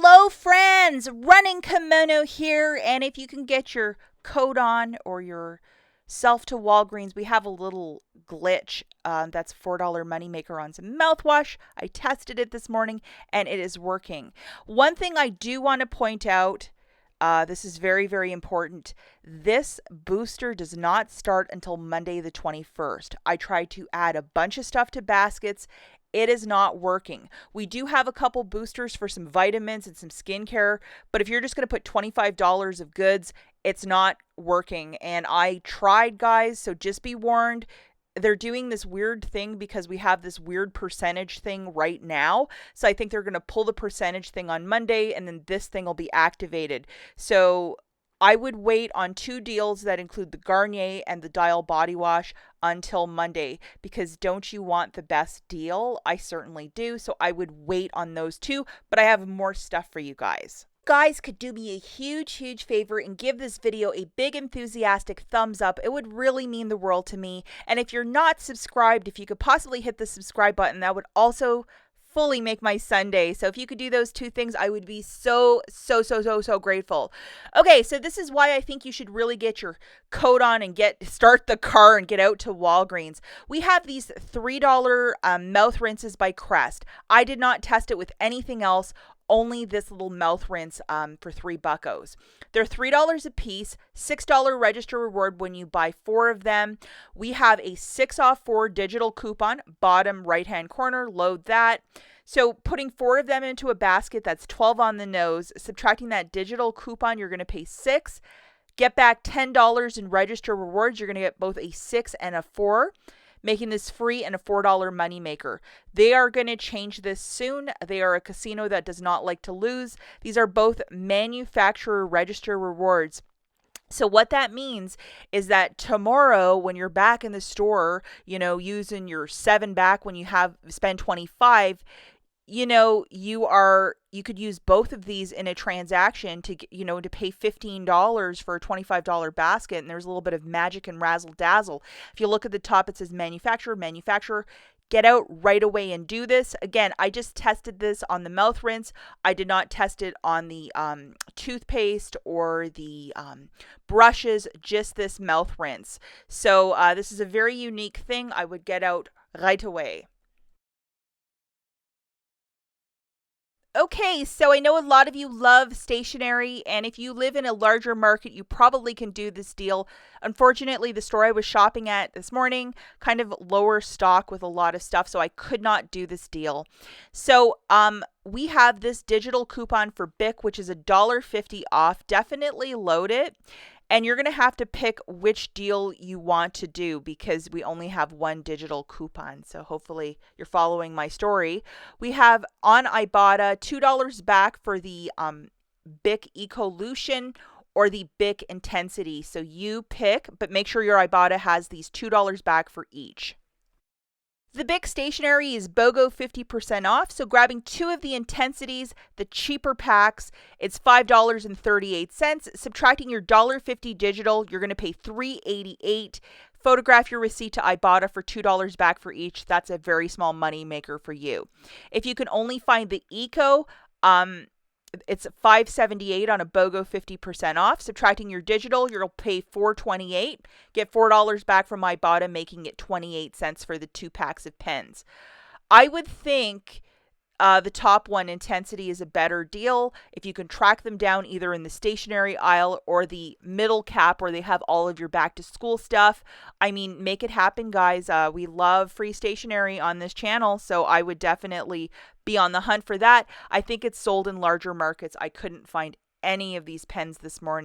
Hello friends, Running Kimono here, and if you can get your coat on or yourself to Walgreens, we have a little glitch that's $4 moneymaker on some mouthwash. I tested it this morning and it is working. One thing I do want to point out, this is very, very important. This booster does not start until Monday the 21st. I tried to add a bunch of stuff to baskets. It is not working. We do have a couple boosters for some vitamins and some skincare, but if you're just going to put $25 of goods, it's not working. And I tried, guys, so just be warned. They're doing this weird thing because we have this weird percentage thing right now. So I think they're going to pull the percentage thing on Monday and then this thing will be activated. So I would wait on two deals that include the Garnier and the Dial body wash until Monday, because don't you want the best deal? I certainly do. So I would wait on those two, but I have more stuff for you guys. Guys, could do me a huge favor and give this video a big enthusiastic thumbs up. It would really mean the world to me. And if you're not subscribed, if you could possibly hit the subscribe button, that would also fully make my Sunday. So if you could do those two things, I would be so grateful. Okay, so this is why I think you should really get your coat on and start the car and get out to Walgreens. We have these $3 mouth rinses by CREST. I did not test it with anything else, only this little mouth rinse for $3. They're $3 a piece, $6 register reward when you buy 4 of them. We have a 6 off 4 digital coupon, bottom right-hand corner, load that. So putting 4 of them into a basket, that's 12 on the nose. Subtracting that digital coupon, you're going to pay $6. Get back $10 in register rewards. You're going to get both a 6 and a 4. Making this free and a $4 moneymaker. They are going to change this soon. They are a casino that does not like to lose. These are both manufacturer register rewards. So what that means is that tomorrow when you're back in the store, using your 7 back when you spend 25, you could use both of these in a transaction to pay $15 for a $25 basket, and there's a little bit of magic and razzle dazzle. If you look at the top, it says manufacturer. Get out right away and do this. Again, I just tested this on the mouth rinse. I did not test it on the toothpaste or the brushes, just this mouth rinse. So this is a very unique thing. I would get out right away. Okay, so I know a lot of you love stationery, and if you live in a larger market, you probably can do this deal. Unfortunately, the store I was shopping at this morning, kind of lower stock with a lot of stuff, so I could not do this deal. So, we have this digital coupon for Bic, which is $1.50 off. Definitely load it. And you're going to have to pick which deal you want to do because we only have one digital coupon. So hopefully you're following my story. We have on IBOTTA $2 back for the Bic Ecolution or the Bic Intensity. So you pick, but make sure your IBOTTA has these $2 back for each. The Bic stationery is BOGO 50% off, so grabbing 2 of the intensities, the cheaper packs, it's $5.38. Subtracting your $1.50 digital, you're going to pay $3.88. Photograph your receipt to IBOTTA for $2 back for each. That's a very small money maker for you. If you can only find the Eco, it's $5.78 on a BOGO 50% off. Subtracting your digital, you'll pay $4.28. Get $4 back from IBOTTA, making it 28 cents for the 2 packs of pens. I would think the top one, Intensity, is a better deal if you can track them down either in the stationery aisle or the middle cap where they have all of your back to school stuff. I mean, make it happen, guys. We love free stationery on this channel, so I would definitely be on the hunt for that. I think it's sold in larger markets. I couldn't find any of these pens this morning.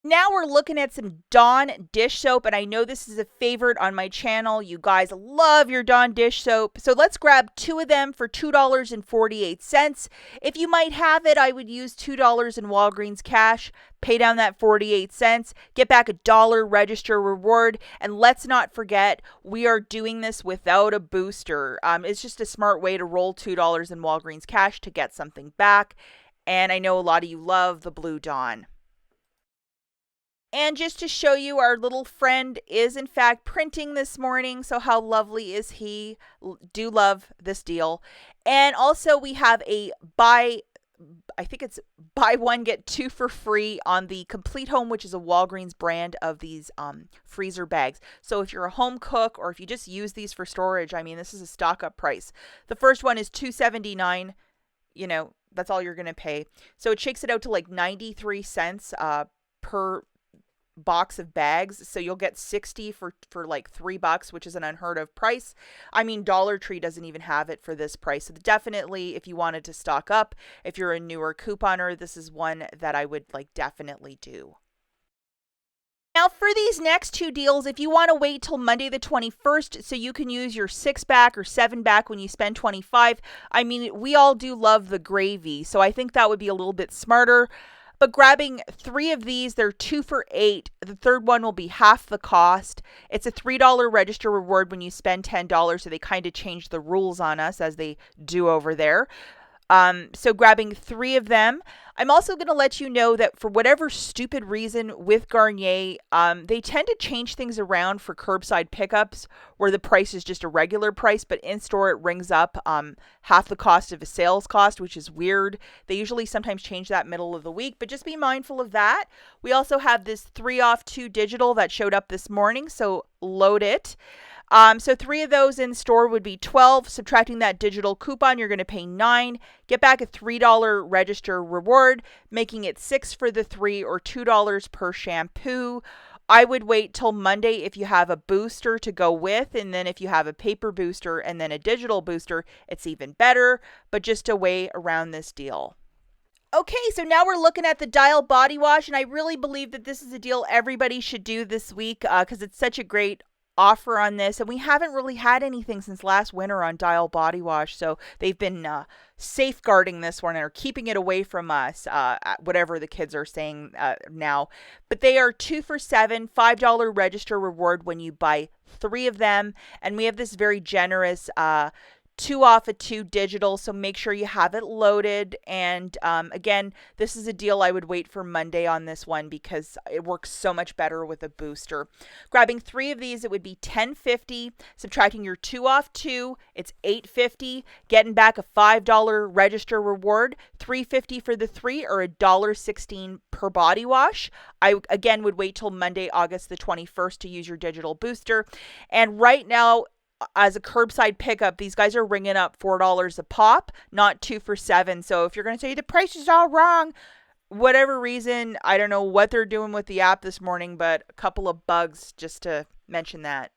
Now we're looking at some Dawn dish soap, and I know this is a favorite on my channel. You guys love your Dawn dish soap. So let's grab 2 of them for $2.48. If you might have it, I would use $2 in Walgreens cash, pay down that 48 cents, get back $1 register reward, and let's not forget, we are doing this without a booster. It's just a smart way to roll $2 in Walgreens cash to get something back, and I know a lot of you love the Blue Dawn. And just to show you, our little friend is in fact printing this morning. So how lovely is he? Do love this deal. And also we have a buy I think it's buy one, get two for free on the Complete Home, which is a Walgreens brand of these freezer bags. So if you're a home cook or if you just use these for storage, I mean, this is a stock up price. The first one is $2.79. You know, that's all you're going to pay. So it shakes it out to like 93 cents per box of bags, so you'll get 60 for like $3, which is an unheard of price. I mean, Dollar Tree doesn't even have it for this price. So definitely, if you wanted to stock up, if you're a newer couponer, this is one that I would like definitely do. Now for these next two deals, if you want to wait till Monday the 21st so you can use your 6-pack or 7-pack when you spend 25, I mean, we all do love the gravy, so I think that would be a little bit smarter. But grabbing 3 of these, they're 2 for $8. The third one will be half the cost. It's a $3 register reward when you spend $10, so they kind of changed the rules on us as they do over there. So grabbing 3 of them. I'm also going to let you know that for whatever stupid reason with Garnier, they tend to change things around for curbside pickups where the price is just a regular price, but in store it rings up half the cost of a sales cost, which is weird. They usually sometimes change that middle of the week, but just be mindful of that. We also have this 3 off 2 digital that showed up this morning, so load it. So 3 of those in store would be $12. Subtracting that digital coupon, you're going to pay $9. Get back a $3 register reward, making it $6 for the 3 or $2 per shampoo. I would wait till Monday if you have a booster to go with, and then if you have a paper booster and then a digital booster, it's even better, but just a way around this deal. Okay, so now we're looking at the Dial body wash, and I really believe that this is a deal everybody should do this week because it's such a great offer on this, and we haven't really had anything since last winter on Dial body wash, so they've been safeguarding this one or keeping it away from us, whatever the kids are saying now. But they are 2 for $7, $5 register reward when you buy 3 of them, and we have this very generous 2 off of 2 digital, so make sure you have it loaded. And again, this is a deal I would wait for Monday on this one because it works so much better with a booster. Grabbing 3 of these, it would be $10.50. Subtracting your 2 off 2, it's $8.50. Getting back a $5 register reward, $3.50 for the 3 or $1.16 per body wash. I again would wait till Monday, August the 21st to use your digital booster. And right now, as a curbside pickup, these guys are ringing up $4 a pop, not 2 for $7. So if you're going to say the price is all wrong, whatever reason, I don't know what they're doing with the app this morning, but a couple of bugs just to mention that.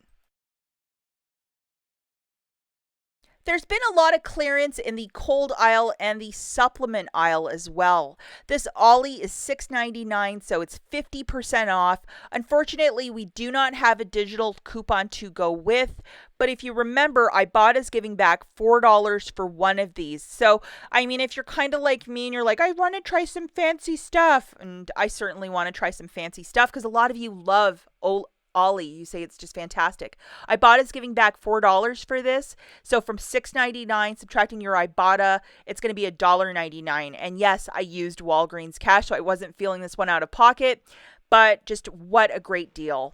There's been a lot of clearance in the cold aisle and the supplement aisle as well. This Ollie is $6.99, so it's 50% off. Unfortunately, we do not have a digital coupon to go with, but if you remember, IBOTTA is giving back $4 for one of these. So, I mean, if you're kind of like me and you're like, I want to try some fancy stuff, and I certainly want to try some fancy stuff because a lot of you love Ollie, you say it's just fantastic. IBOTTA is giving back $4 for this. So from $6.99, subtracting your IBOTTA, it's going to be $1.99. And yes, I used Walgreens cash, so I wasn't feeling this one out of pocket, but just what a great deal.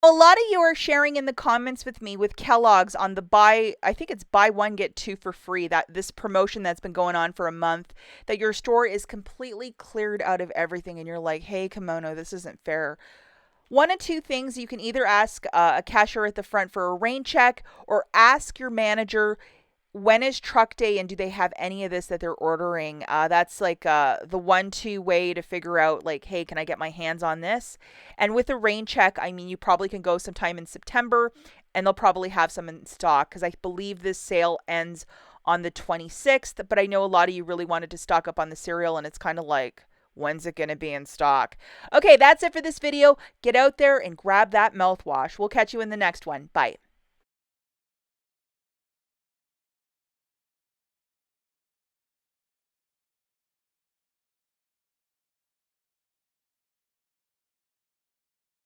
A lot of you are sharing in the comments with me with Kellogg's on the I think it's buy one, get 2 for free, that this promotion that's been going on for a month, that your store is completely cleared out of everything and you're like, hey, kimono, this isn't fair. One of 2 things, you can either ask a cashier at the front for a rain check or ask your manager, when is truck day and do they have any of this that they're ordering? That's like the 1-2 way to figure out like, hey, can I get my hands on this? And with a rain check, I mean, you probably can go sometime in September and they'll probably have some in stock because I believe this sale ends on the 26th. But I know a lot of you really wanted to stock up on the cereal and it's kind of like, when's it going to be in stock? Okay, that's it for this video. Get out there and grab that mouthwash. We'll catch you in the next one. Bye.